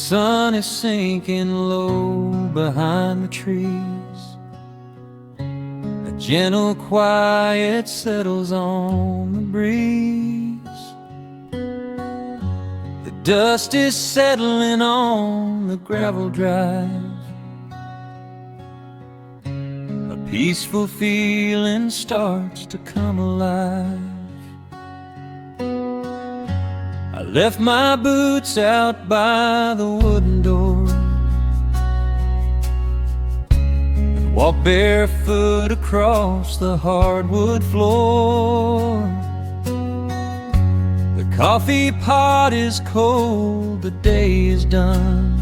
sun is sinking low behind the trees. A gentle quiet settles on the breeze. The dust is settling on the gravel drive. A peaceful feeling starts to come alive. I left my boots out by the wooden door and walked barefoot across the hardwood floor. The coffee pot is cold, the day is done,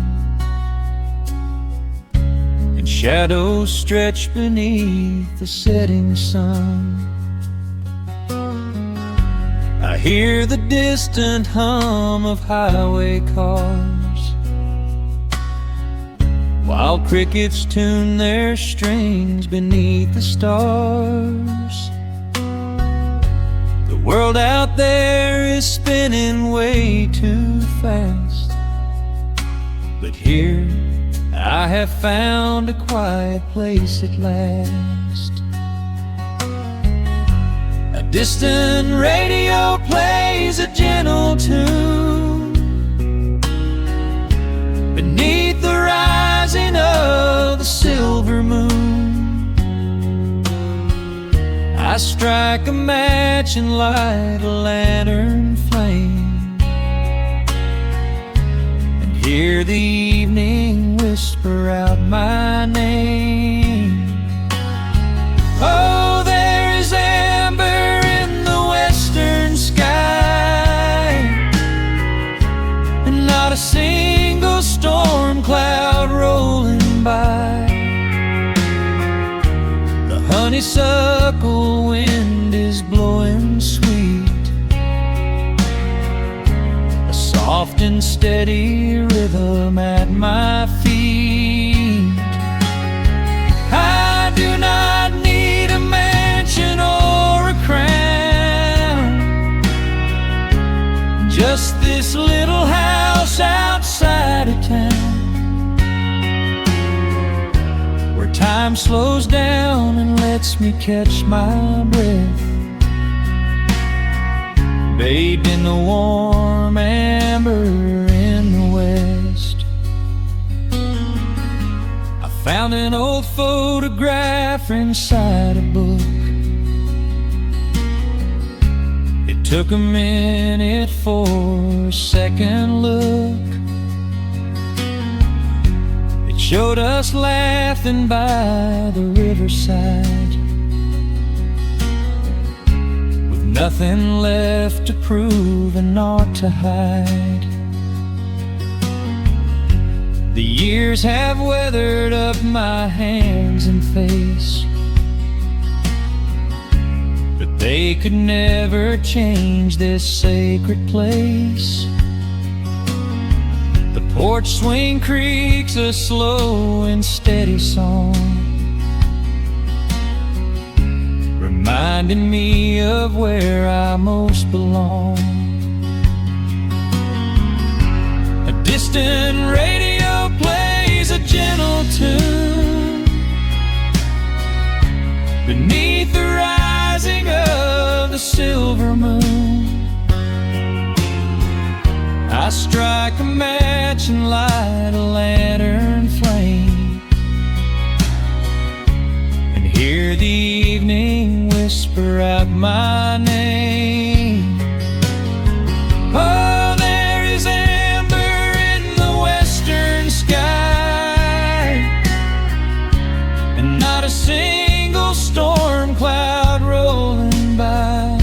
and shadows stretch beneath the setting sun. I hear the distant hum of highway cars, while crickets tune their strings beneath the stars. The world out there is spinning way too fast, but here I have found a quiet place at last. A distant radio plays a gentle tune beneath the rising of the silver moon. I strike a match and light a lantern flame, and hear the evening whisper out my name. Oh, there is amber in the western sky, and not a single storm cloud rolling by. The honeysuckle wind is blowing sweet, a soft and steady rhythm at my feet. I do not need a mansion or a crown, just this little house outside of town, where time slows down and lets me catch my breath, bathed in the warm amber in the west. I found an old photograph inside a book. It took a minute for a second look. It showed us laughing by the riverside, with nothing left to prove and naught to hide. The years have weathered up my hands and face, but they could never change this sacred place. The porch swing creaks a slow and steady song, reminding me of where I most belong. A distant radio plays a gentle tune beneath the rising of the silver moon. I strike a match and light a lantern flame, and hear the evening whisper out my name. Oh, there is amber in the western sky, and not a single storm cloud rolling by.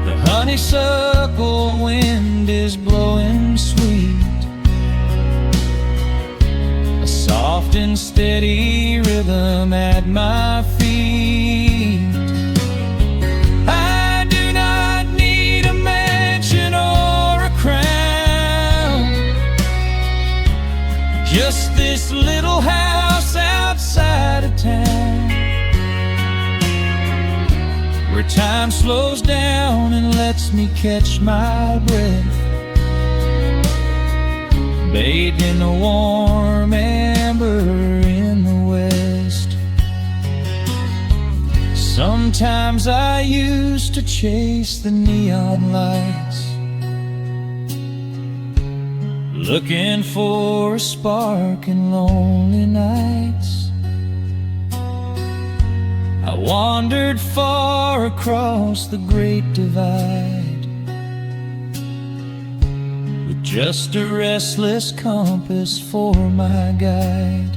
The honeysuckle wind is blowing sweet, a soft and steady rhythm at my feet. I do not need a mansion or a crown, just this little house outside of town, where time slows down and lets me catch my breath, bathed in the warm amber in the west. Sometimes I used to chase the neon lights, looking for a spark in lonely nights. I wandered far across the great divide, with just a restless compass for my guide.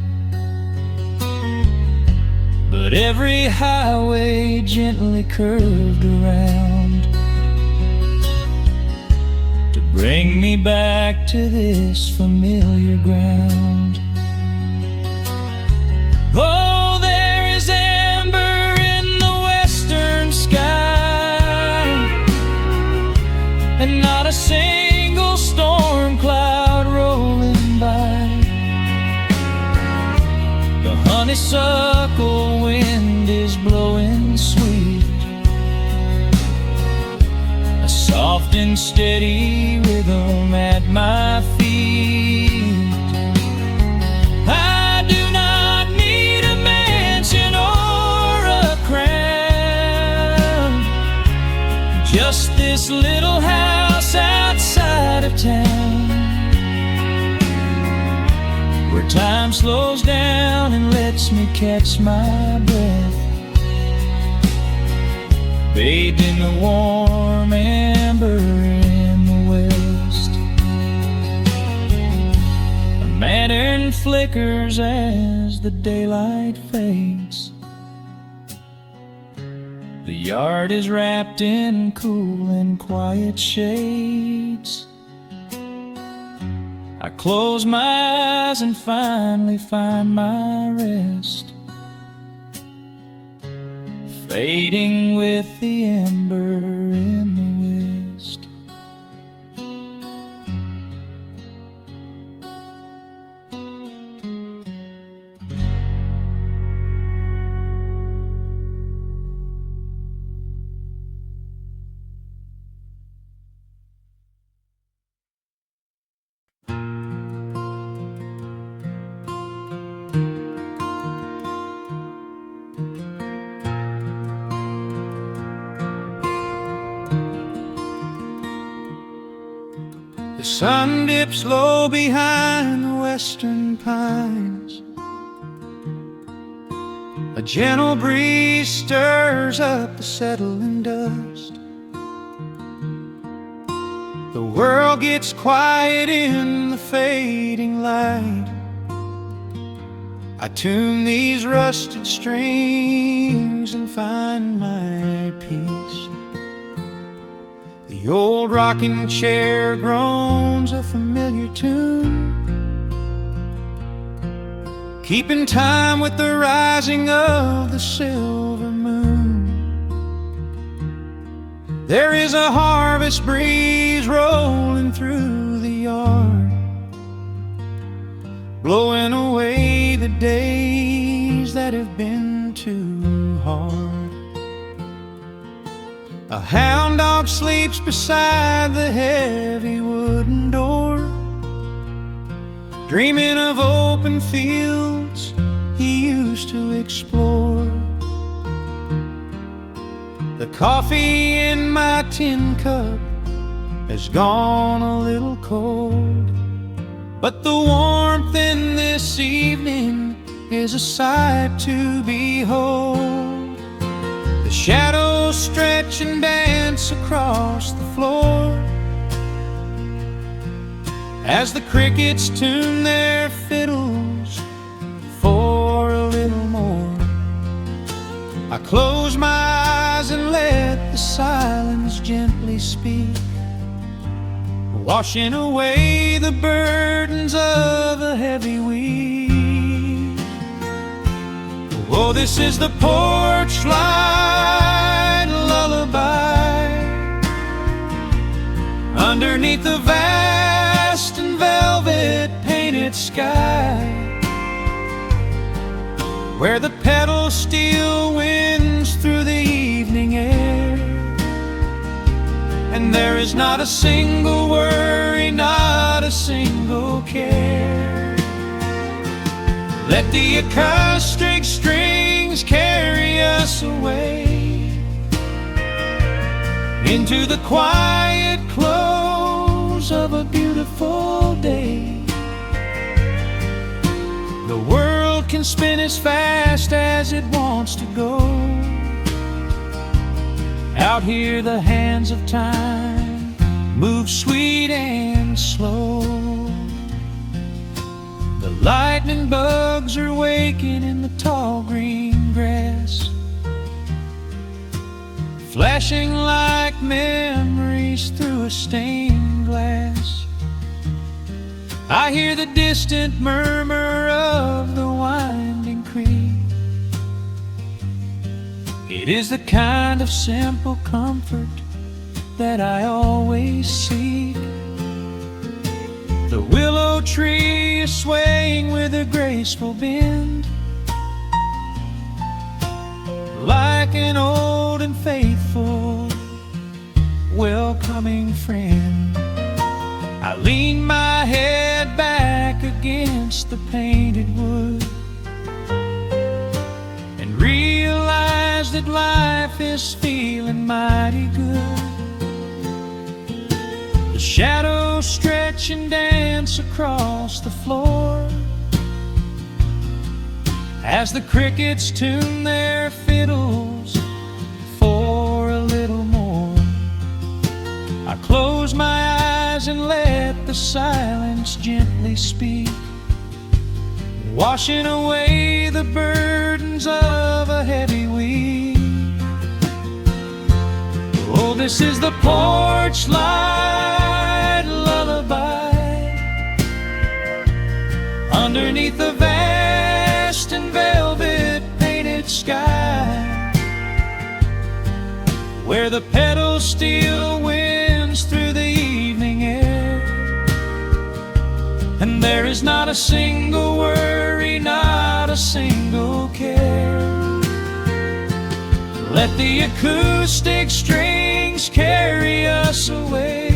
But every highway gently curved around to bring me back to this familiar ground. Oh, there is amber in the western sky, and not a single storm cloud rolling by. The honeysuckle wind is blowing sweet, a soft and steady rhythm at my feet. I do not need a mansion or a crown, just this little house outside of town, where time slows down and lets me catch my breath, bathed in the warm amber in the west. A lantern flickers as the daylight fades. The yard is wrapped in cool and quiet shades. I close my eyes and finally find my rest, fading with the ember in the west. The sun dips low behind the western pines. A gentle breeze stirs up the settling dust. The world gets quiet in the fading light. I tune these rusted strings and find my peace. The old rocking chair groans a familiar tune, keeping time with the rising of the silver moon. There is a harvest breeze rolling through the yard, blowing away the days that have been too hard. A hound dog sleeps beside the heavy wooden door, dreaming of open fields he used to explore. The coffee in my tin cup has gone a little cold, but the warmth in this evening is a sight to behold. The shadows stretch and dance across the floor as the crickets tune their fiddles for a little more. I close my eyes and let the silence gently speak, washing away the burdens of a heavy week. Oh, this is the porch light lullaby underneath the vast and velvet painted sky, where the petals steal winds through the evening air, and there is not a single worry, not not a single care. Let the acoustic strings carry us away into the quiet close of a beautiful day. The world can spin as fast as it wants to go. Out here the hands of time move sweet and slow. The lightning bugs are waking in the tall green grass, flashing like memories through a stained glass. I hear the distant murmur of the winding creek. It is the kind of simple comfort that I always seek. The willow tree is swaying with a graceful bend, like an old and faithful welcoming friend. I lean my head back against the painted wood and realize that life is feeling mighty good. The shadows stretch and dance across the floor as the crickets tune their fiddles for a little more. I close my eyes and let the silence gently speak, washing away the burdens of a heavy week. Oh, this is the porch light lullaby underneath the vast and velvet painted sky, where the petals still winds through the evening air, and there is not a single worry, not a single care. Let the acoustic strings carry us away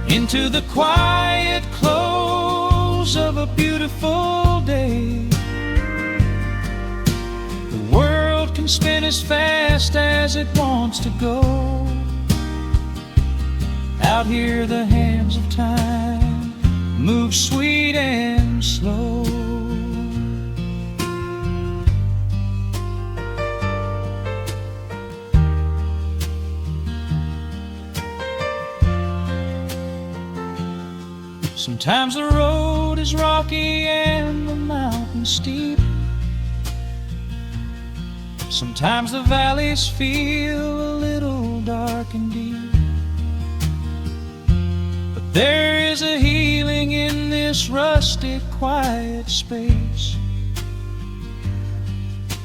into the quiet close of a beautiful day. The world can spin as fast as it wants to go. Out here the hands of time move sweet and slow. Sometimes the road is rocky and the mountain steep. Sometimes the valleys feel a little dark and deep. But there is a healing in this rustic, quiet space,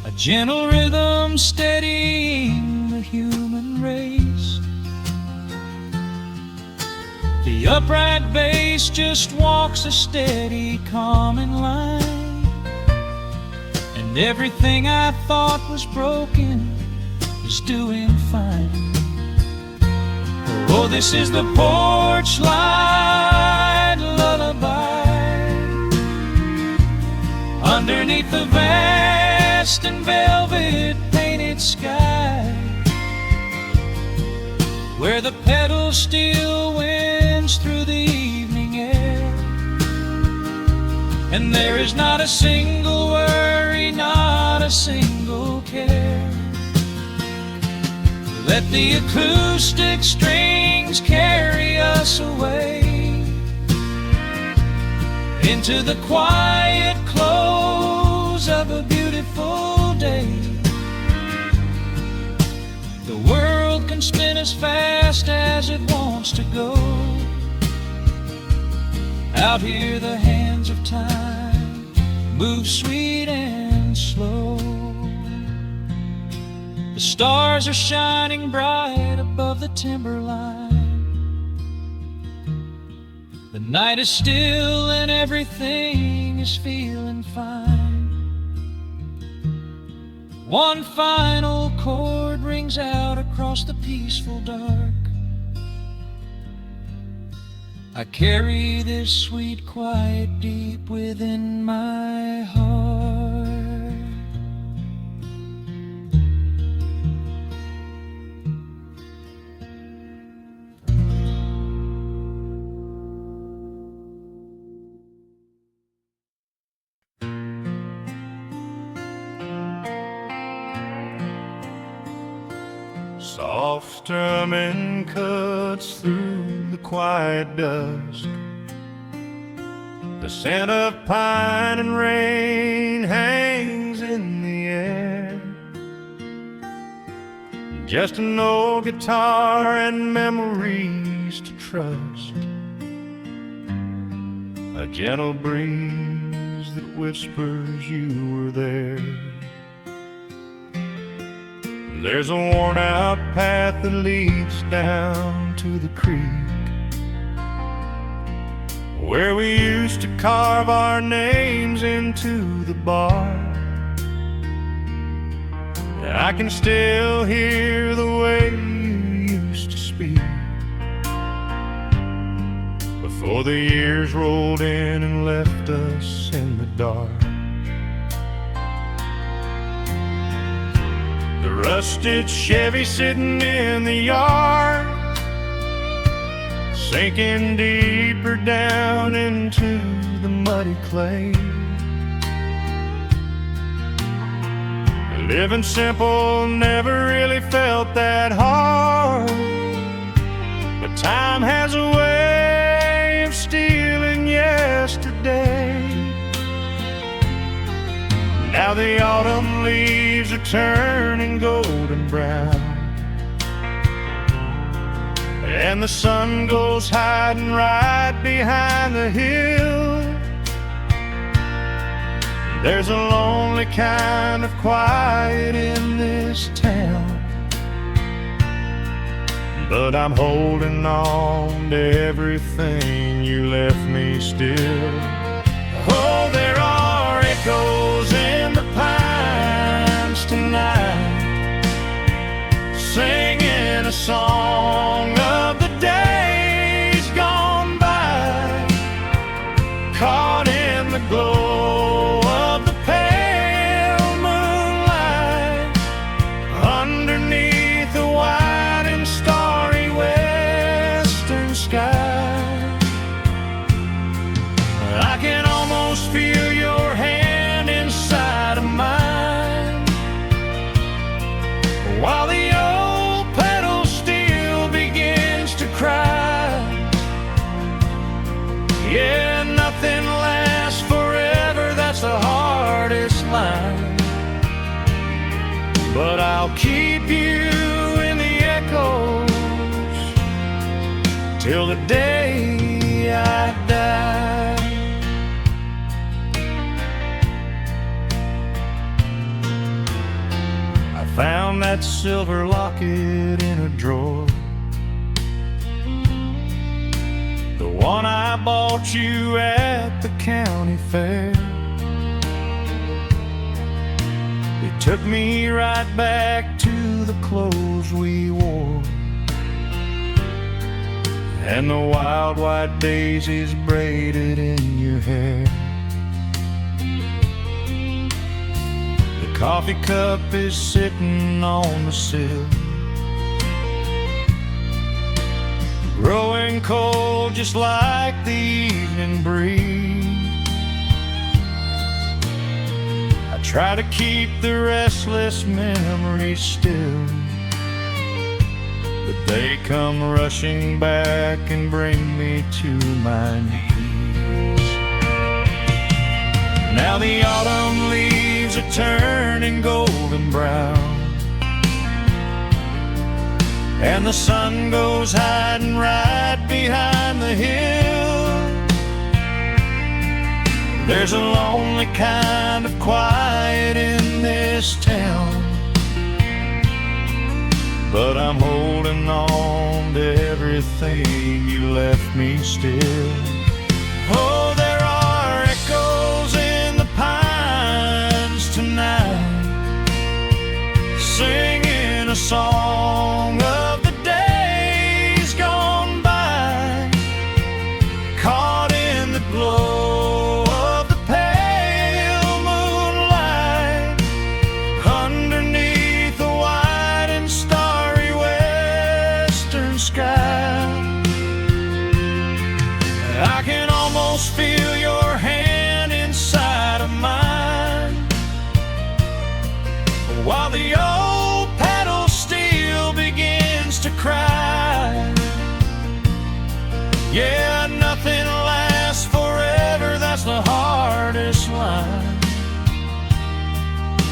a gentle rhythm steadying the human race. The upright bass just walks a steady, calming line, and everything I thought was broken is doing fine. Oh, this is the porch light lullaby underneath the vast and velvet painted sky, where the petals still winds through the evening air, and there is not a single worry, not a single care. Let the acoustic strings carry us away into the quiet close of a beautiful day. The world can spin as fast as it wants to go. Out here the hands of time move sweet and slow. The stars are shining bright above the timberline. The night is still and everything is feeling fine. One final chord rings out across the peaceful dark, I carry this sweet quiet deep within my heart. Soft strumming cuts through the quiet dusk. The scent of pine and rain hangs in the air. Just an old guitar and memories to trust. A gentle breeze that whispers you were there. There's a worn-out path that leads down to the creek, where we used to carve our names into the bark. I can still hear the way you used to speak before the years rolled in and left us in the dark. The rusted Chevy sitting in the yard, sinking deeper down into the muddy clay. Living simple never really felt that hard, but time has a way of stealing yesterday. Now the autumn leaves are turning golden brown, and the sun goes hiding right behind the hill. There's a lonely kind of quiet in this town, but I'm holding on to everything you left me still. Oh, there are echoes in the pines tonight, singing a song of the days gone by, caught in the glow of the pale moonlight, underneath the white and starry western sky. I can almost feel your hand inside of mine, while the old pedal still begins to cry. Yeah, nothing lasts forever, that's the hardest line, but I'll keep you in the echoes till the day I die. Found that silver locket in a drawer, the one I bought you at the county fair. It took me right back to the clothes we wore, and the wild white daisies braided in your hair. Coffee cup is sitting on the sill, growing cold just like the evening breeze. I try to keep the restless memories still, but they come rushing back and bring me to my knees. Now the autumn leaves are turning golden brown, and the sun goes hiding right behind the hill. There's a lonely kind of quiet in this town, but I'm holding on to everything you left me still. Oh, there are echoes in the pines tonight, singing a song of the days gone by,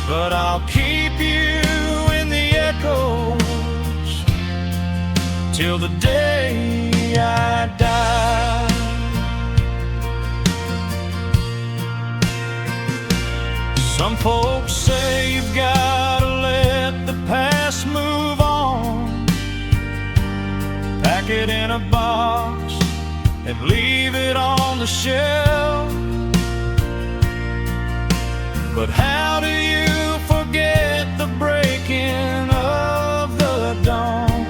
but I'll keep you in the echoes till the day I die. Some folks say you've gotta let the past move on, pack it in a box and leave it on the shelf. But how do you forget the breaking of the dawn,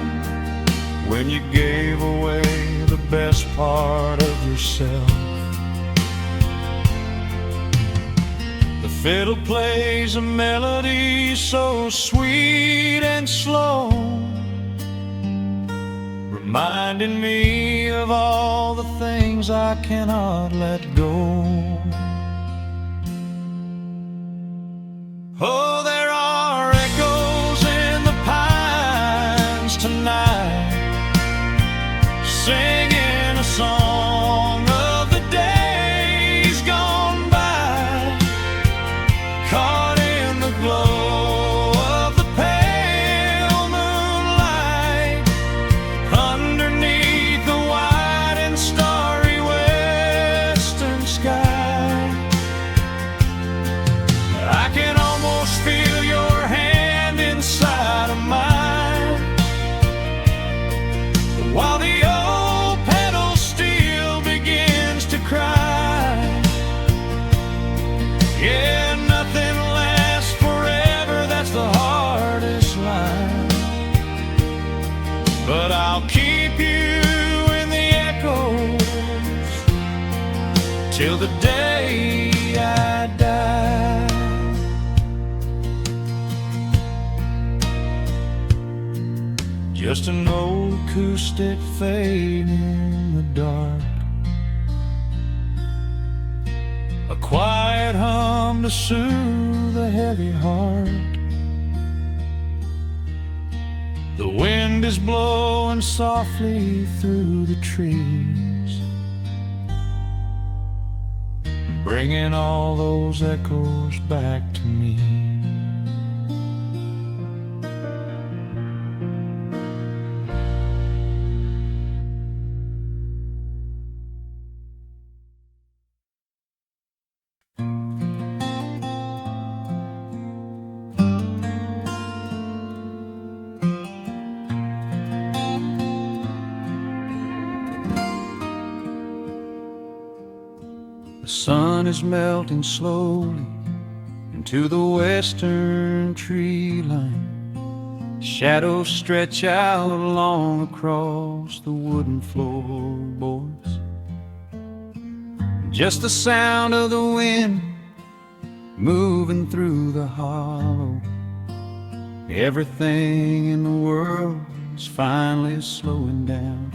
when you gave away the best part of yourself? The fiddle plays a melody so sweet and slow, reminding me of all the things I cannot let go. Oh, there are echoes in the pines tonight, singing a song of the days gone by, caught in the glow of the pale moonlight, underneath the wide and starry western sky. I can almost feel your hand inside of mine, while the old pedal steel begins to cry. Yeah, nothing lasts forever, that's the hardest line, but I'll keep you in the echoes till the day I die. Just an old acoustic fading in the dark, a quiet hum to soothe a heavy heart. The wind is blowing softly through the trees, bringing all those echoes back to me. The sun is melting slowly into the western tree line. Shadows stretch out long across the wooden floorboards. Just the sound of the wind moving through the hollow. Everything in the world is finally slowing down.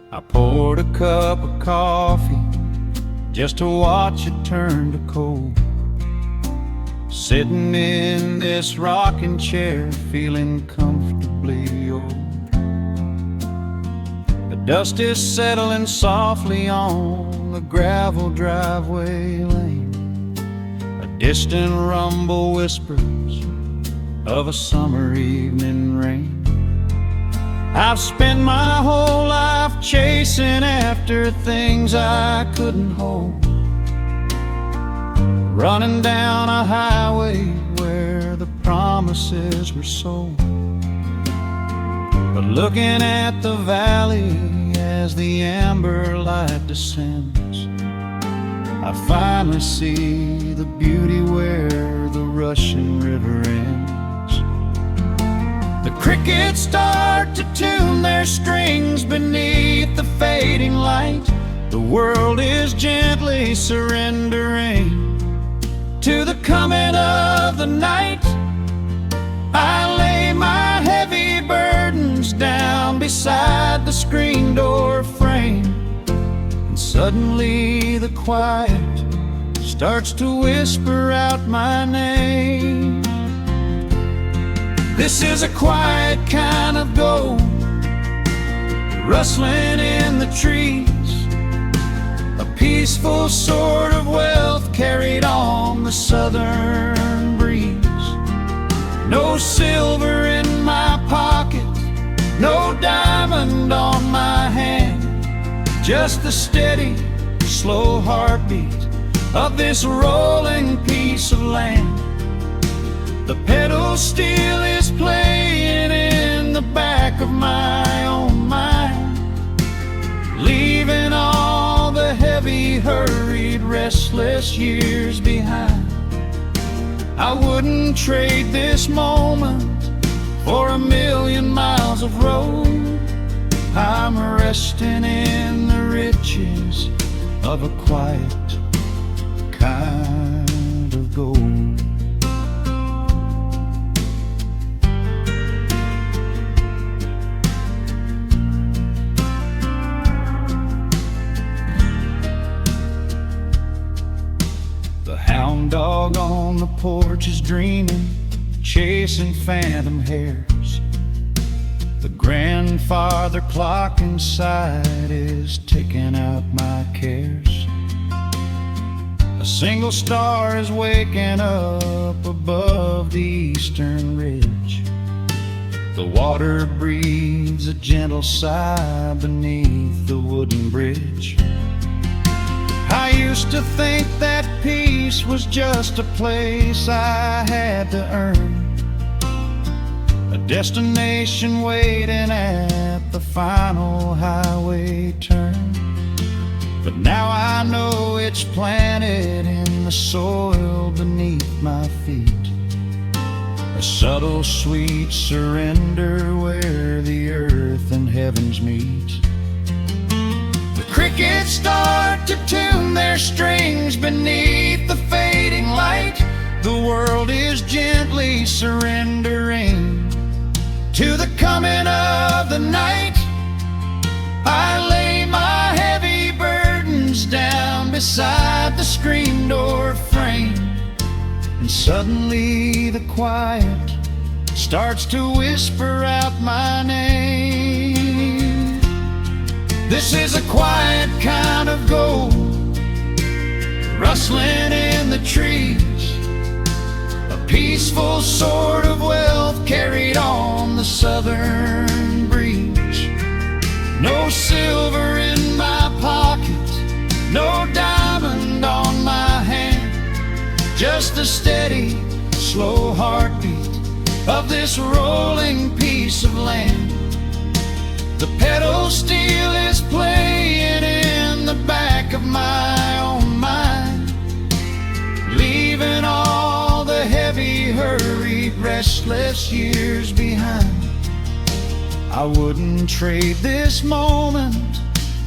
I poured a cup of coffee just to watch it turn to cold, sitting in this rocking chair feeling comfortably old. The dust is settling softly on the gravel driveway lane. A distant rumble whispers of a summer evening rain. I've spent my whole life chasing after things I couldn't hold, running down a highway where the promises were sold. But looking at the valley as the amber light descends, I finally see the beauty where the rushing river ends. The crickets start to tune their strings beneath the fading light. The world is gently surrendering to the coming of the night. I lay my heavy burdens down beside the screen door frame, and suddenly the quiet starts to whisper out my name. This is a quiet kind of gold, rustling in the trees, a peaceful sort of wealth carried on the southern breeze. No silver in my pocket, no diamond on my hand, just the steady, slow heartbeat of this rolling piece of land. The pedal steel is playing in the back of my own mind, leaving all the heavy, hurried, restless years behind. I wouldn't trade this moment for 1,000,000 miles of road. I'm resting in the riches of a quiet kind of gold. The hound dog on the porch is dreaming, chasing phantom hares. The grandfather clock inside is ticking out my cares. A single star is waking up above the eastern ridge. The water breathes a gentle sigh beneath the wooden bridge. I used to think that peace was just a place I had to earn, a destination waiting at the final highway turn. But now I know it's planted in the soil beneath my feet, a subtle sweet surrender where the earth and heavens meet. Crickets start to tune their strings beneath the fading light. The world is gently surrendering to the coming of the night. I lay my heavy burdens down beside the screen door frame, and suddenly the quiet starts to whisper out my name. This is a quiet kind of gold, rustling in the trees, a peaceful sort of wealth carried on the southern breeze. No silver in my pocket, no diamond on my hand, just the steady, slow heartbeat of this rolling piece of land. The pedal steel is playing in the back of my own mind, leaving all the heavy, hurried, restless years behind. I wouldn't trade this moment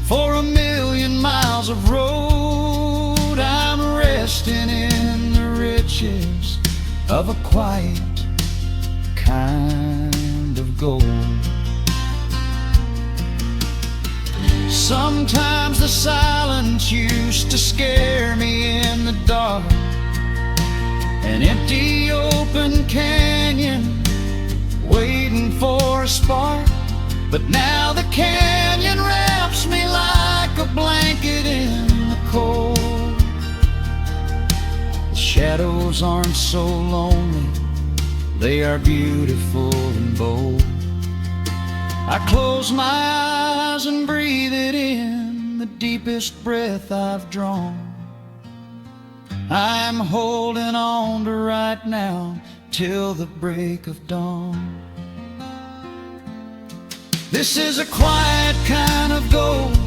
for 1,000,000 miles of road. I'm resting in the riches of a quiet kind of gold. Sometimes the silence used to scare me in the dark, an empty open canyon waiting for a spark. But now the canyon wraps me like a blanket in the cold. The shadows aren't so lonely, they are beautiful and bold. I close my eyes and breathe it in, the deepest breath I've drawn. I'm holding on to right now till the break of dawn. This is a quiet kind of gold,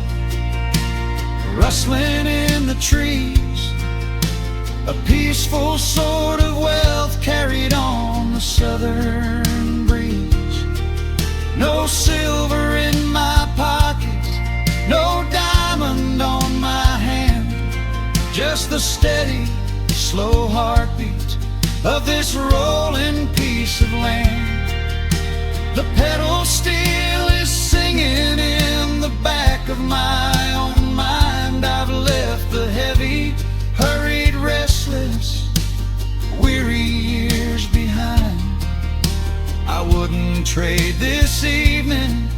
rustling in the trees, a peaceful sort of wealth carried on the southern breeze. No silver in my pocket, no diamond on my hand, just the steady, slow heartbeat of this rolling piece of land. The pedal steel is singing in the back of my own mind. I've left the heavy, hurried, restless, weary years behind. I wouldn't trade this evening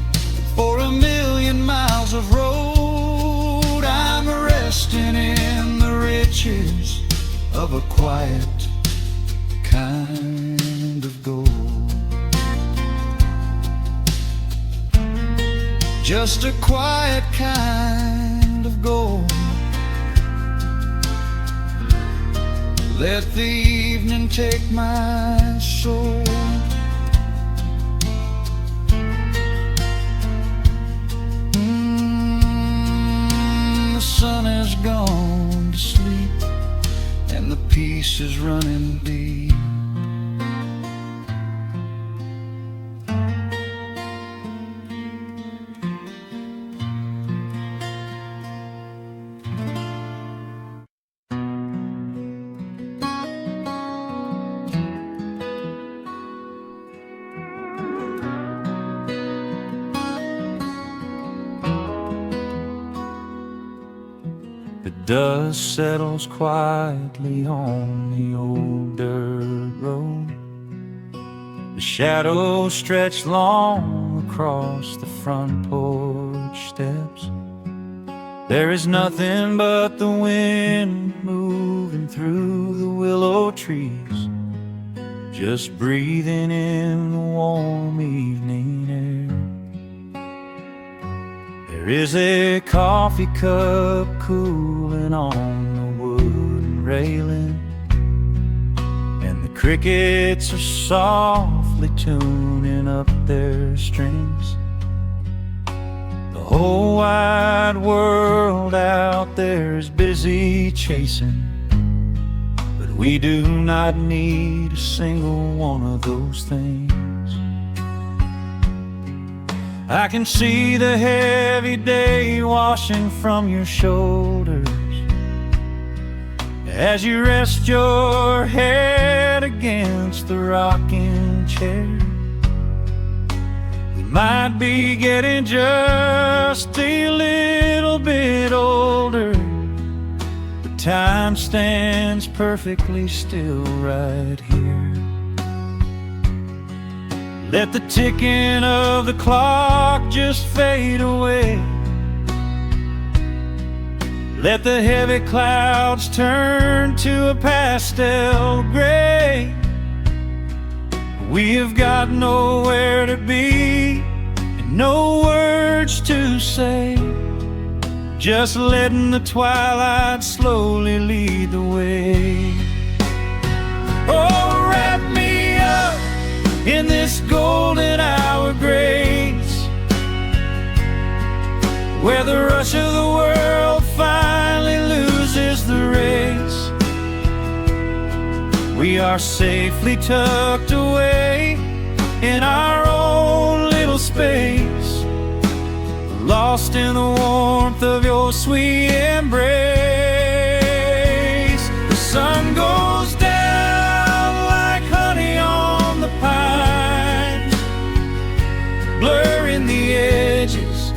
for 1,000,000 miles of road. I'm resting in the riches of a quiet kind of gold. Just a quiet kind of gold. Let the evening take my soul. The sun has gone to sleep and the peace is running deep. The dust settles quietly on the old dirt road. The shadows stretch long across the front porch steps. There is nothing but the wind moving through the willow trees, just breathing in the warm evening air. There is a coffee cup cooling on the wooden railing, and the crickets are softly tuning up their strings. The whole wide world out there is busy chasing, but we do not need a single one of those things. I can see the heavy day washing from your shoulders as you rest your head against the rocking chair. We might be getting just a little bit older, but time stands perfectly still right here. Let the ticking of the clock just fade away. Let the heavy clouds turn to a pastel gray. We have got nowhere to be and no words to say, just letting the twilight slowly lead the way. Oh, wrap me up in this golden hour grace, where the rush of the world finally loses the race. We are safely tucked away in our own little space, lost in the warmth of your sweet embrace. The sun goes down like honey on the pines, blurring the edges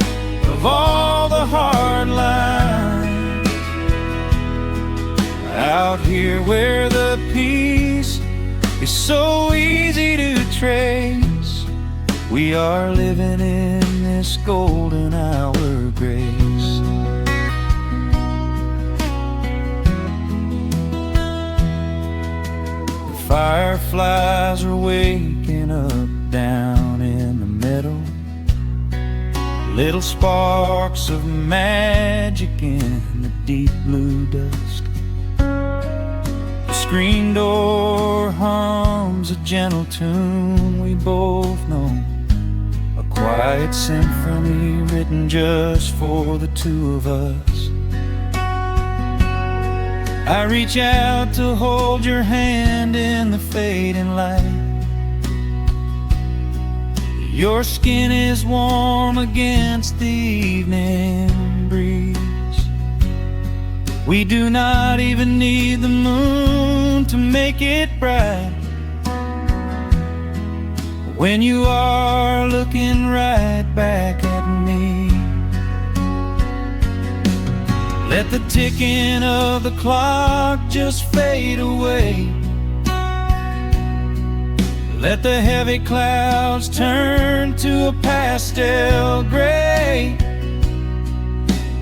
of all the hard lines. Out here where the peace is so easy to trace, we are living in this golden hour grace. The fireflies are waking up down in the meadow, little sparks of magic in the deep blue dusk. The screen door hums a gentle tune we both know, a quiet symphony written just for the two of us. I reach out to hold your hand in the fading light. Your skin is warm against the evening breeze. We do not even need the moon to make it bright, when you are looking right back at me. Let the ticking of the clock just fade away. Let the heavy clouds turn to a pastel gray.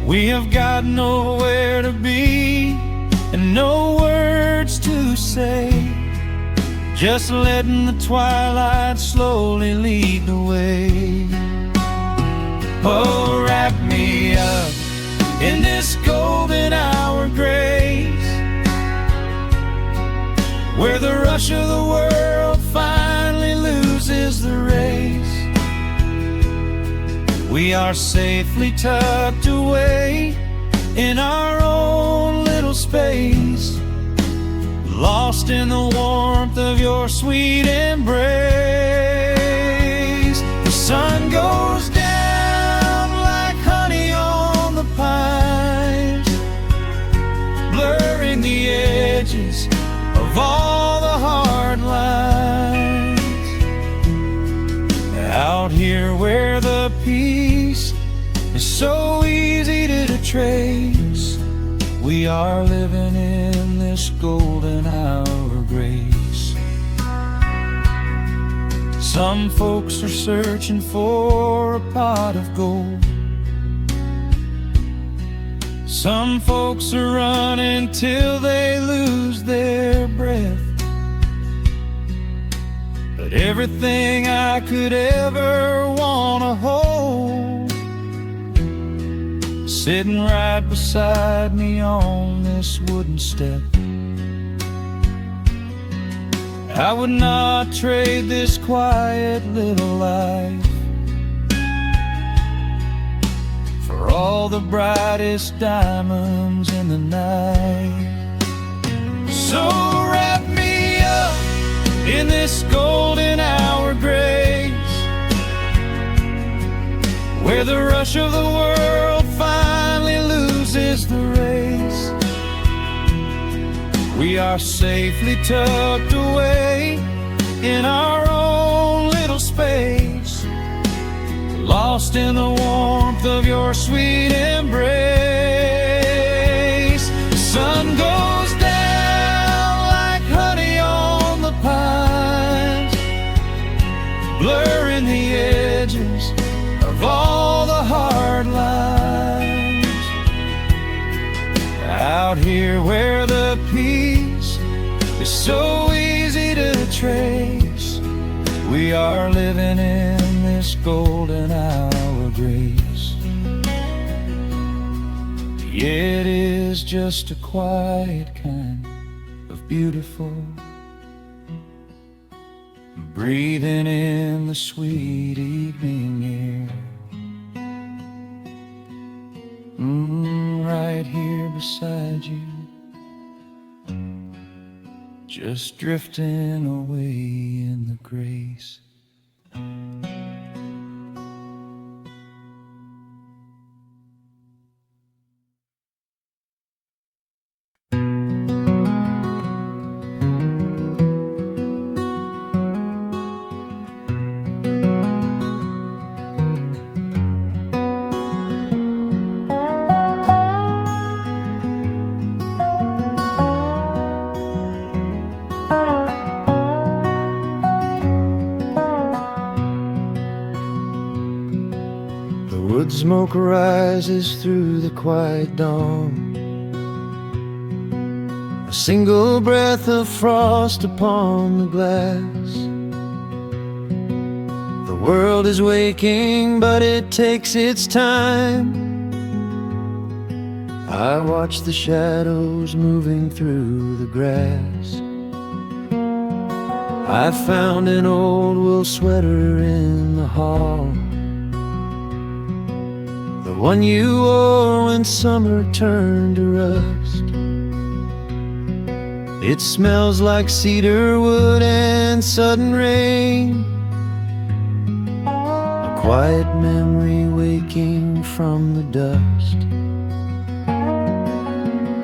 We have got nowhere to be and no words say, just letting the twilight slowly lead the way. Oh, wrap me up in this golden hour grace, where the rush of the world finally loses the race. We are safely tucked away in our own little space, lost in the warmth of your sweet embrace. The sun goes down like honey on the pines, blurring the edges of all the hard lines. Out here where the peace is so easy to trace, we are living in this golden hour grace. Some folks are searching for a pot of gold, some folks are running till they lose their breath. But everything I could ever wanna hold, sitting right beside me on this wooden step. I would not trade this quiet little life for all the brightest diamonds in the night. So wrap me up in this golden hour grace, where the rush of the world finally loses the race. We are safely tucked away in our own little space, lost in the warmth of your sweet embrace. The sun goes down like honey on the pines, blurring the edges of all the hard lines. Out here where the peace is so easy to trace, we are living in this golden hour grace. Yeah, it is just a quiet kind of beautiful, breathing in the sweet evening air. Right here beside you, just drifting away in the grace. Wood smoke rises through the quiet dawn, a single breath of frost upon the glass. The world is waking, but it takes its time. I watch the shadows moving through the grass. I found an old wool sweater in the hall, the one you wore when summer turned to rust. It smells like cedar wood and sudden rain, a quiet memory waking from the dust.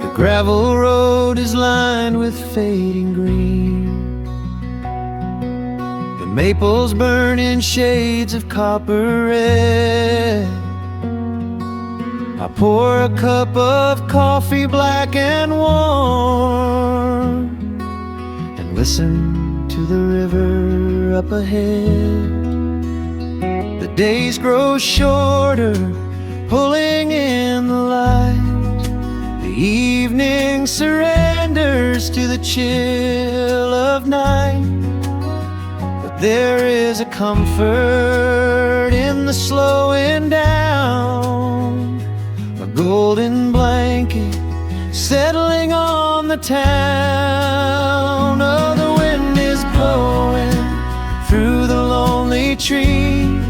The gravel road is lined with fading green, the maples burn in shades of copper red. I pour a cup of coffee black and warm, and listen to the river up ahead. The days grow shorter, pulling in the light. The evening surrenders surrenders to the chill of night. But there is a comfort in the slowing down, a golden blanket settling on the town. Oh, the wind is blowing through the lonely trees,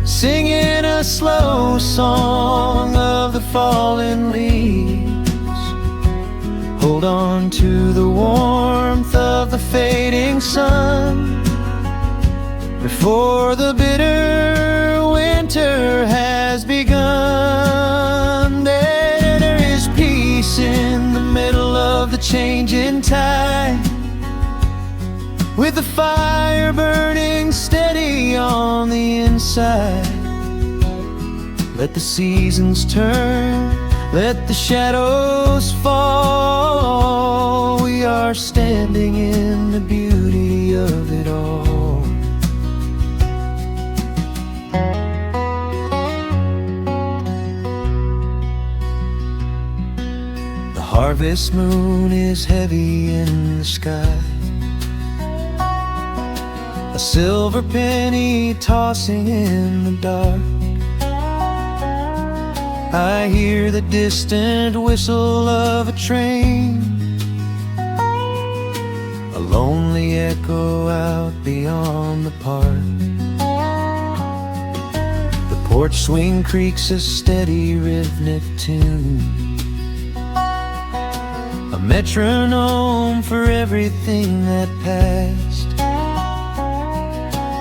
singing a slow song of the fallen leaves. Hold on to the warmth of the fading sun before the bitter winter has begun. There is peace in the middle of the changing tide, with the fire burning steady on the inside. Let the seasons turn, let the shadows fall. We are standing in the beauty of it all. The harvest moon is heavy in the sky, a silver penny tossing in the dark. I hear the distant whistle of a train, a lonely echo out beyond the park. The porch swing creaks a steady rhythmic tune, a metronome for everything that passed.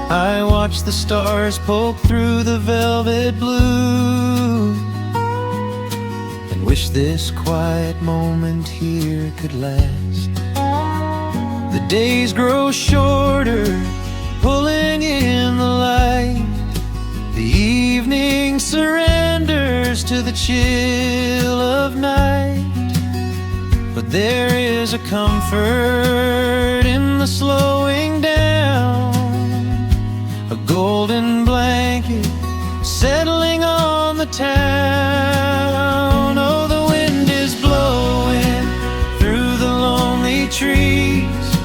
I watch the stars poke through the velvet blue, and wish this quiet moment here could last. The days grow shorter, pulling in the light. The evening surrenders to the chill of night. But there is a comfort in the slowing down, a golden blanket settling on the town. Oh, the wind is blowing through the lonely trees,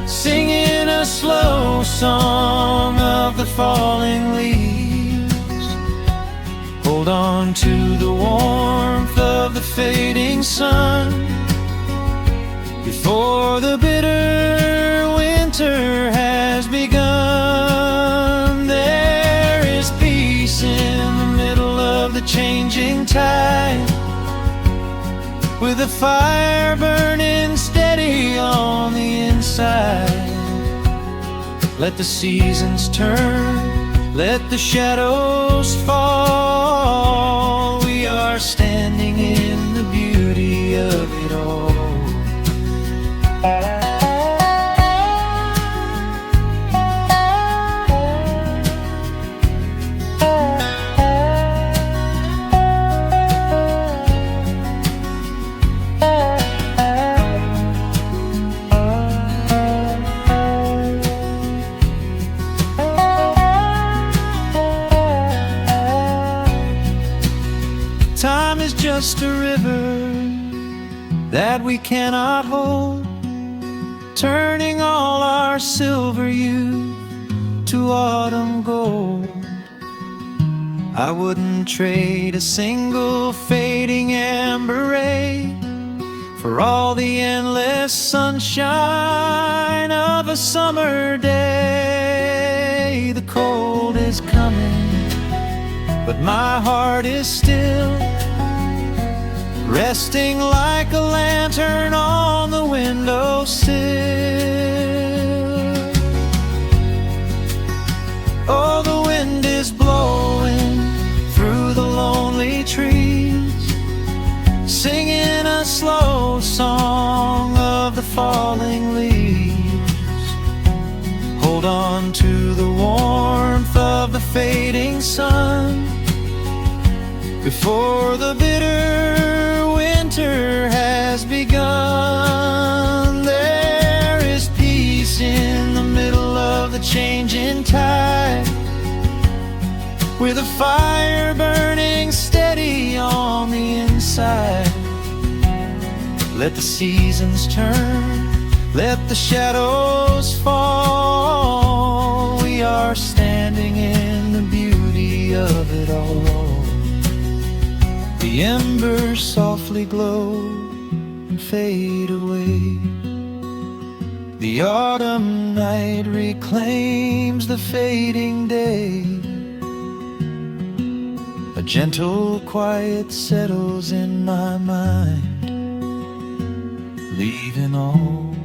singing a slow song of the falling leaves. Hold on to the warmth of the fading sun before the bitter winter has begun. There is peace in the middle of the changing tide, with a fire burning steady on the inside. Let the seasons turn, let the shadows fall. We are standing in the beauty of it all. Time is just a river that we cannot hold, turning all our silver youth to autumn gold. I wouldn't trade a single fading amber ray for all the endless sunshine of a summer day. The cold is coming, but my heart is still resting like a lantern on the windowsill. Oh, the wind is blowing through the lonely trees, singing a slow song of the falling leaves. Hold on to the warmth of the fading sun before the bitter winter has begun. There is peace in the middle of the changing tide, with a fire burning steady on the inside. let the seasons turn, let the shadows fall. We are standing in the beauty of it all. The embers softly glow and fade away. The autumn night reclaims the fading day. A gentle quiet settles in my mind, leaving all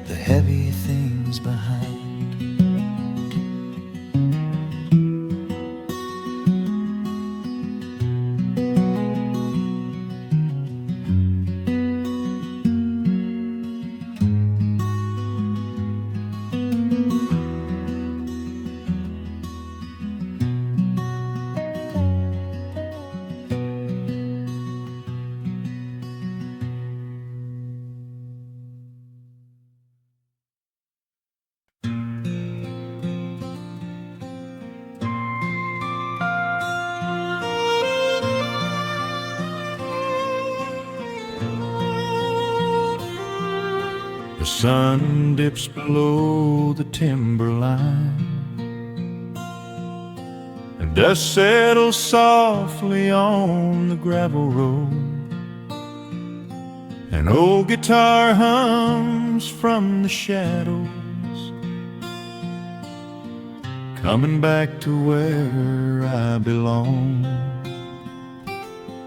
the heavy things behind. The sun dips below the timberline, and dust settles softly on the gravel road. An old guitar hums from the shadows, coming back to where I belong.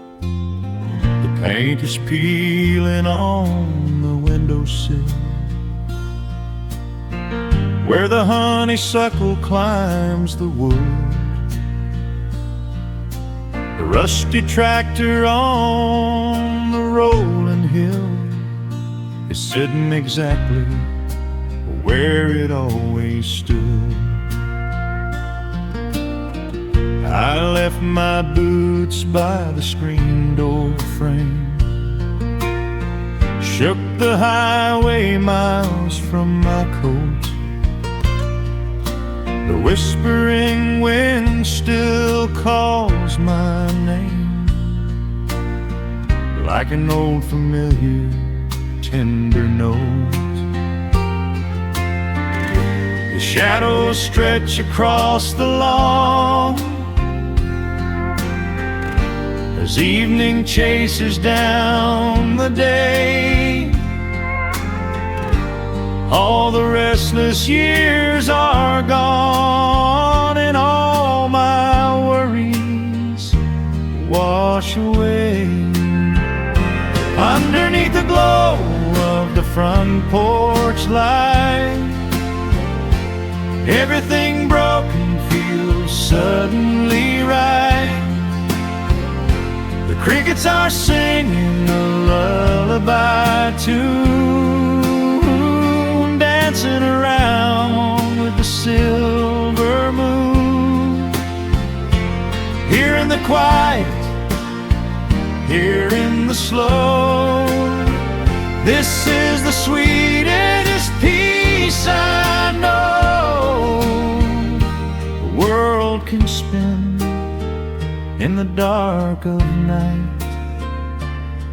The paint is peeling on the windowsill, where the honeysuckle climbs the wood. The rusty tractor on the rolling hill is sitting exactly where it always stood. I left my boots by the screen door frame, shook the highway miles from my coat. The whispering wind still calls my name, like an old familiar tender note. The shadows stretch across the lawn as evening chases down the day. All the restless years are gone, and all my worries wash away. Underneath the glow of the front porch light, everything broken feels suddenly right. The crickets are singing a lullaby tune, dancing around with the silver moon. Here in the quiet, here in the slow, this is the sweetest peace I know. The world can spin in the dark of night,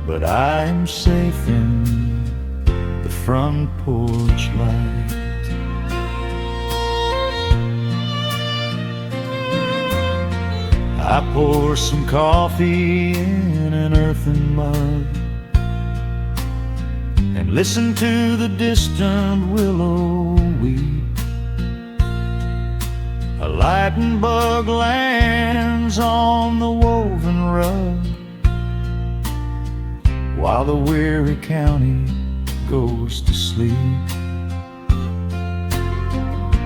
but I'm safe in the front porch light. I pour some coffee in an earthen mug and listen to the distant willow weep. A lightning bug lands on the woven rug, while the weary county goes to sleep.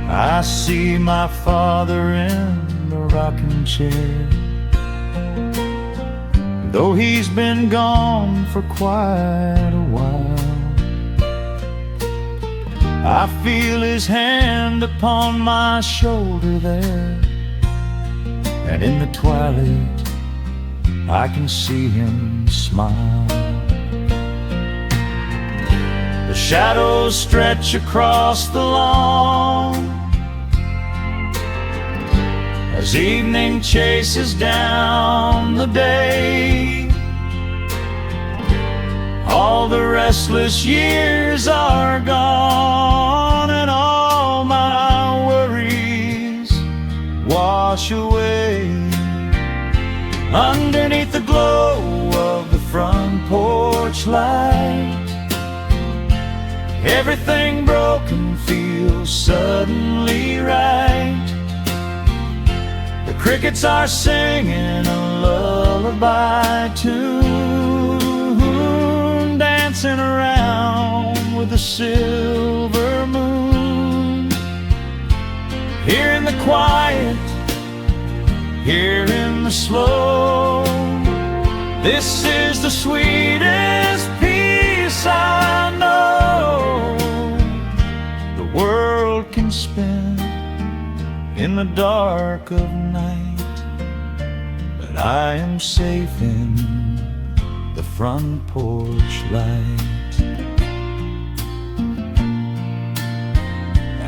I see my father in the rocking chair, though he's been gone for quite a while. I feel his hand upon my shoulder there, and in the twilight I can see him smile. The shadows stretch across the lawn as evening chases down the day. All all the restless years are gone, and all my worries wash away. Underneath the glow of the front porch light, everything broken feels suddenly right. The crickets are singing a lullaby tune, dancing around with the silver moon. Here in the quiet, here in the slow, this is the sweetest peace I know. The world can spin in the dark of night, but I am safe in the front porch light.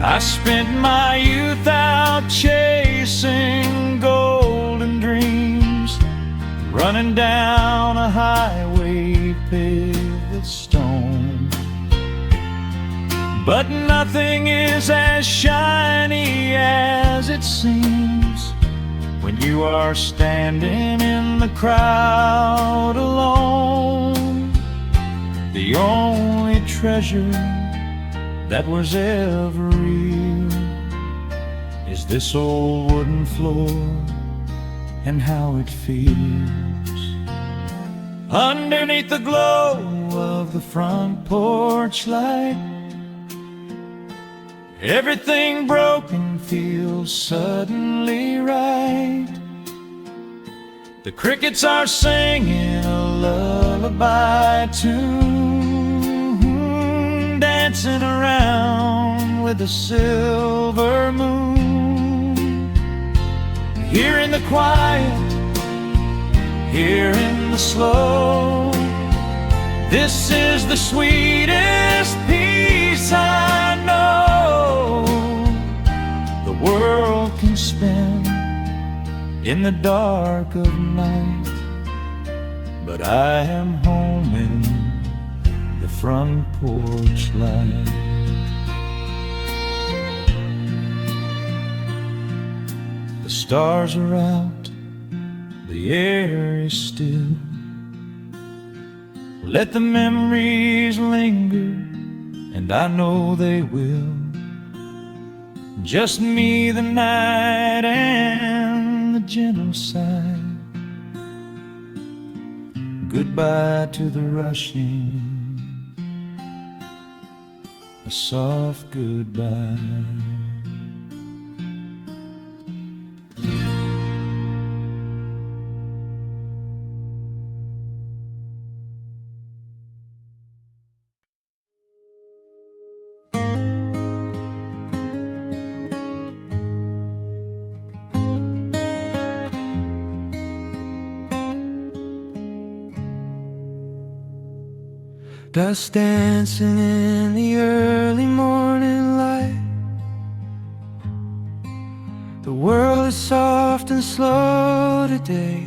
I spent my youth out chasing golden dreams, running down a highway paved with stone. But nothing is as shiny as it seems when you are standing in the crowd alone. The only treasure that was ever real is this old wooden floor and how it feels. Underneath the glow of the front porch light, everything broken feels suddenly right. The crickets are singing a lullaby tune, dancing around with the silver moon. Here in the quiet, here in the slow, this is the sweetest peace I know. The world can spin in the dark of night, but I am home in the front porch light. The stars are out, the air is still. Let the memories linger, and I know they will. Just me, the night, and the gentle sigh. Goodbye to the rushing, a soft goodbye. Dust dancing in the early morning light. The world is soft and slow today.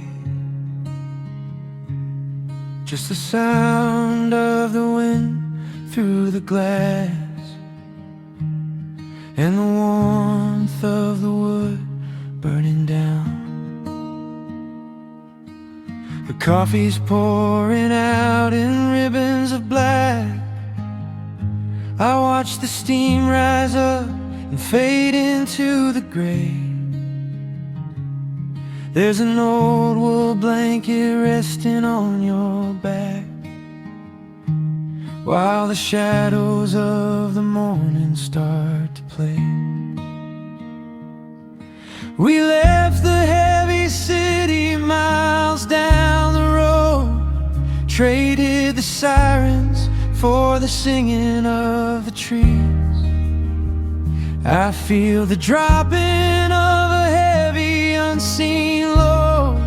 Just the sound of the wind through the glass, and the warmth of the wood burning down. The coffee's pouring out in ribbons of black. I watch the steam rise up and fade into the gray. There's an old wool blanket resting on your back, while the shadows of the morning start to play. We left the heavy city miles down the road, traded the sirens for the singing of the trees. I feel the dropping of a heavy unseen load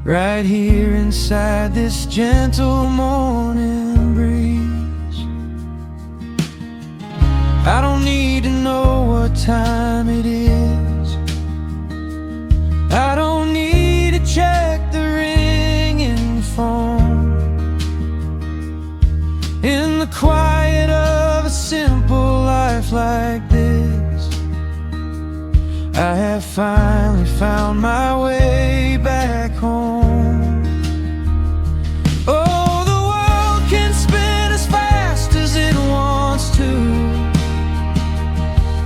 right here inside this gentle morning breeze. I don't need to know what time it is. I don't need to check the ring in the phone. the quiet of a simple life like this, I have finally found my way back home. Oh, the world can spin as fast as it wants to.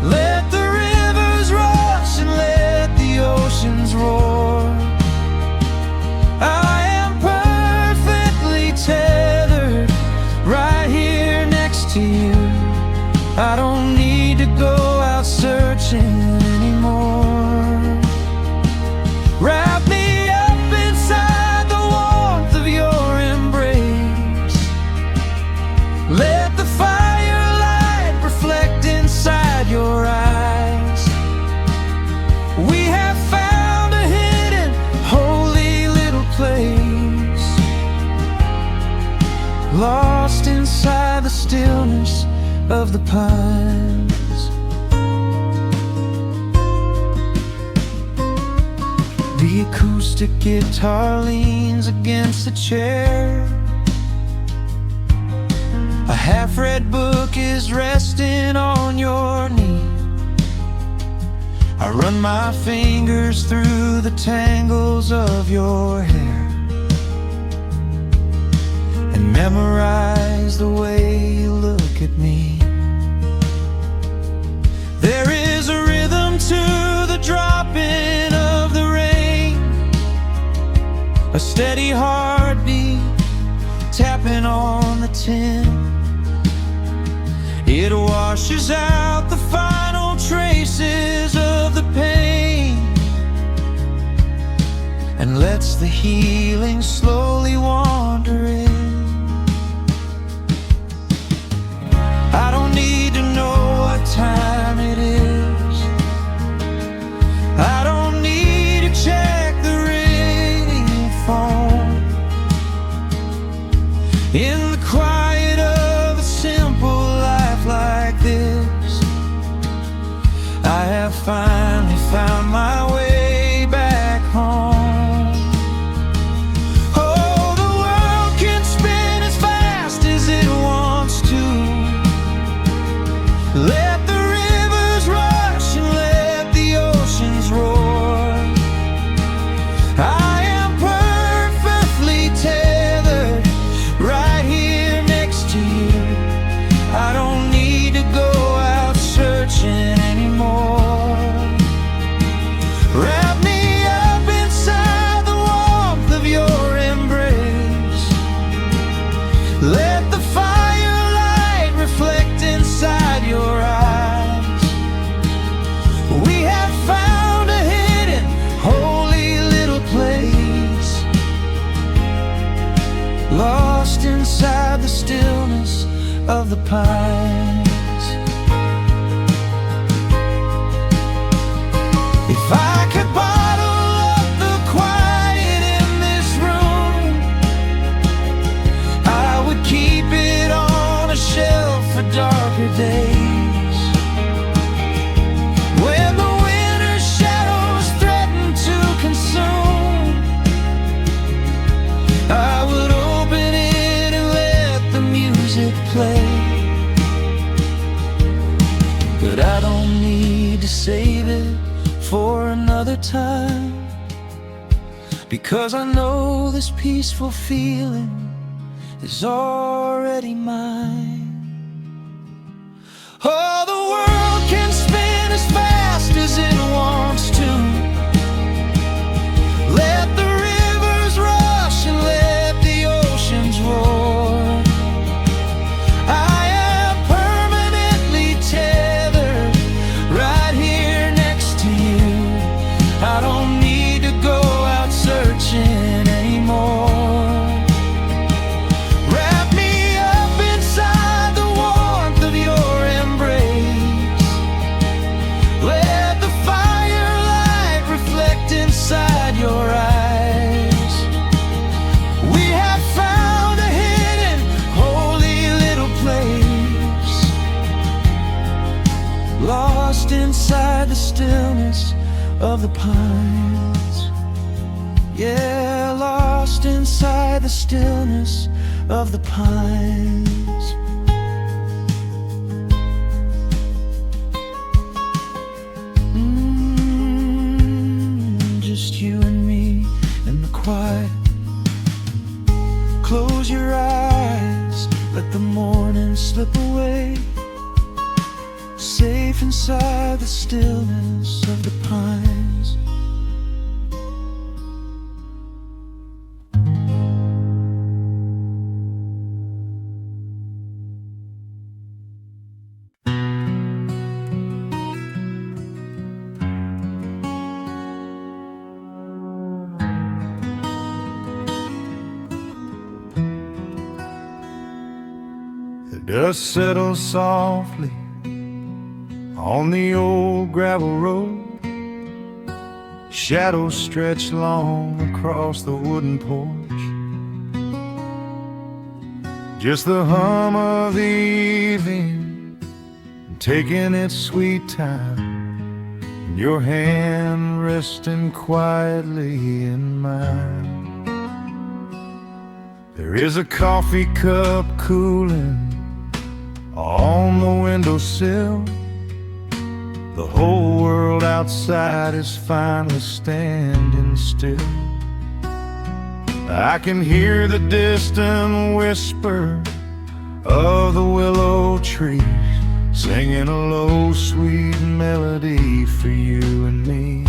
Let the rivers rush and let the oceans roar. I am perfectly tethered right here next to you. I don't need to go out searching anymore. Wrap me up inside the warmth of your embrace. Let the firelight reflect inside your eyes. We have found a hidden, holy little place, lost inside the stillness of the pines. The acoustic guitar leans against the chair. A half-read book is resting on your knee. I run my fingers through the tangles of your hair and memorize the way you look at me. There is a rhythm to the dropping of the rain, a steady heartbeat tapping on the tin. It washes out the final traces of the pain and lets the healing slowly wander in. I don't need to know what time it is. I don't need to check the ringing phone. In the quiet of a simple life like this, I have finally found my way back home. Oh, the world can spin as fast as it wants to. Let the rivers rush and let the oceans roar. I am perfectly tethered right here next to you. I don't need to go out searching anymore. Wrap me up inside the warmth of your embrace. Let the firelight reflect inside your eyes. We have found a hidden, holy little place, lost inside the stillness of the pines. If I could bottle up the quiet in this room, I would keep it on a shelf for darker days. When the winter's shadows threaten to consume, I would open it and let the music play. But I don't need to save it for another time, because I know this peaceful feeling is already mine. Oh, the world can spin as fast as it wants to. Let the rivers rush and let the oceans roar. I am permanently tethered right here next to you. I don't need to go out searching anymore. Wrap me up inside the warmth of your embrace. Let the firelight reflect inside your eyes. We have found a hidden, holy little place, lost inside the stillness of the pines. Yeah, lost inside the stillness of the pines. your eyes, let the morning slip away, safe inside the stillness of the pines. The dust settles softly on the old gravel road. Shadows stretch long across the wooden porch. Just the hum of the evening taking its sweet time, and your hand resting quietly in mine. There is a coffee cup cooling on the windowsill. The whole world outside is finally standing still. I can hear the distant whisper of the willow trees, singing a low, sweet melody for you and me.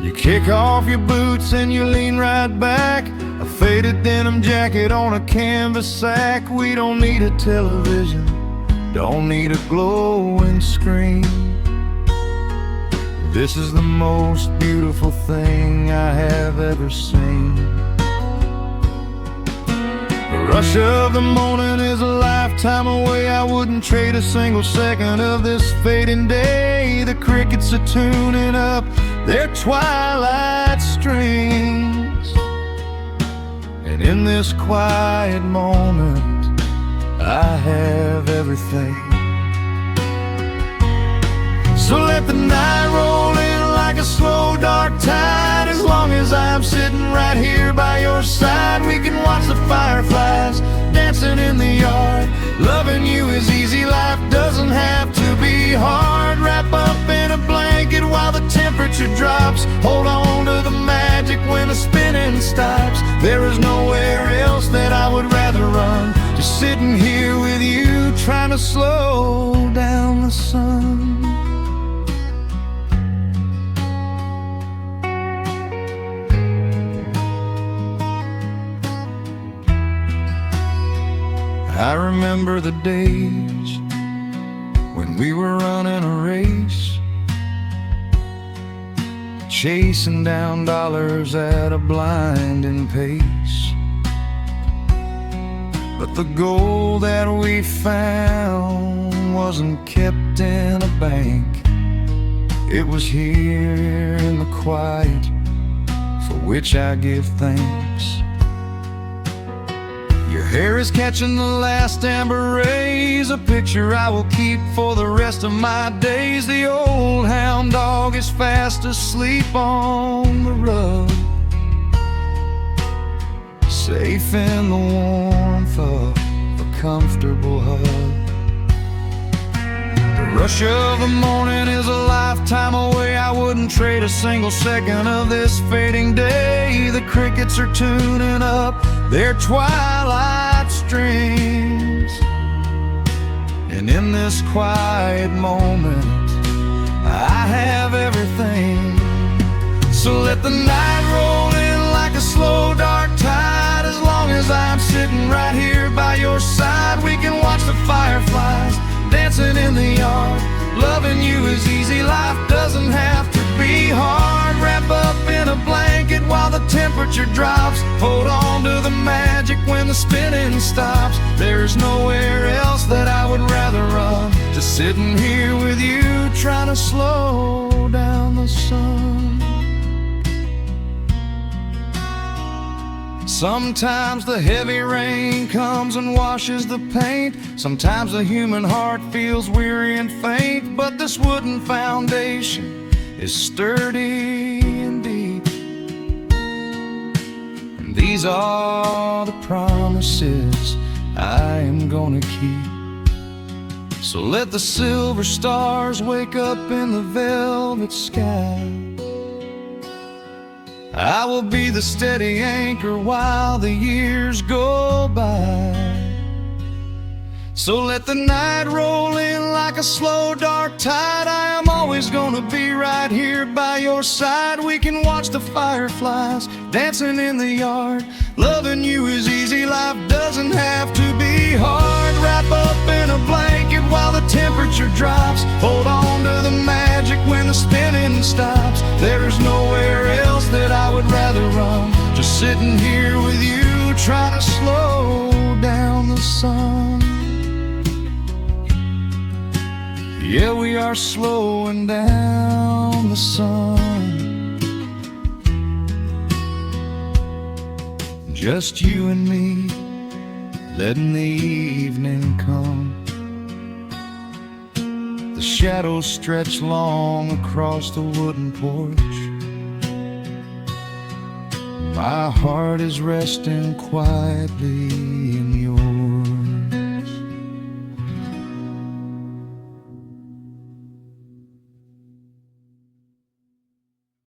You kick off your boots and you lean right back, a faded denim jacket on a canvas sack. We don't need a television, don't need a glowing screen. This is the most beautiful thing I have ever seen. The rush of the morning is a lifetime away. I wouldn't trade a single second of this fading day. The crickets are tuning up their twilight strings, and in this quiet moment I have everything. So let the night roll in like a slow dark tide. As long as I'm sitting right here by your side, we can watch the fireflies dancing in the yard. Loving you is easy, life doesn't have to be hard. Wrap up in a blanket while the temperature drops. Hold on to the magic when the spinning stops. There is nowhere else that I would rather run, just sitting here with you, trying to slow down the sun. I remember the days when we were running a race, chasing down dollars at a blinding pace. But the gold that we found wasn't kept in a bank. It was here in the quiet, for which I give thanks. Your hair is catching the last amber rays, a picture I will keep for the rest of my days. The old hound dog is fast asleep on the rug, safe in the warmth of a comfortable hug. The rush of the morning is a lifetime away. I wouldn't trade a single second of this fading day. The crickets are tuning up their twilight strings, and in this quiet moment I have everything. So let the night roll in like a slow dark tide. As long as I'm sitting right here by your side, we can watch the fireflies dancing in the yard. Loving you is easy, life doesn't have to be hard. Wrap up in a blanket while the temperature drops. Hold on to the magic when the spinning stops. There's nowhere else that I would rather run, just sitting here with you, trying to slow down the sun. Sometimes the heavy rain comes and washes the paint. Sometimes the human heart feels weary and faint. But this wooden foundation is sturdy and deep, and these are the promises I am gonna keep. So let the silver stars wake up in the velvet sky. I will be the steady anchor while the years go by. So let the night roll in like a slow dark tide. I am always gonna be right here by your side. We can watch the fireflies dancing in the yard. Loving you is easy, life doesn't have to be hard. Wrap up in a blanket while the temperature drops. Hold on to the magic when the spinning stops. There's nowhere else that I would rather run. Just sitting here with you, trying to slow down the sun. Yeah, we are slowing down the sun. Just you and me, letting the evening come. The shadows stretch long across the wooden porch. My heart is resting quietly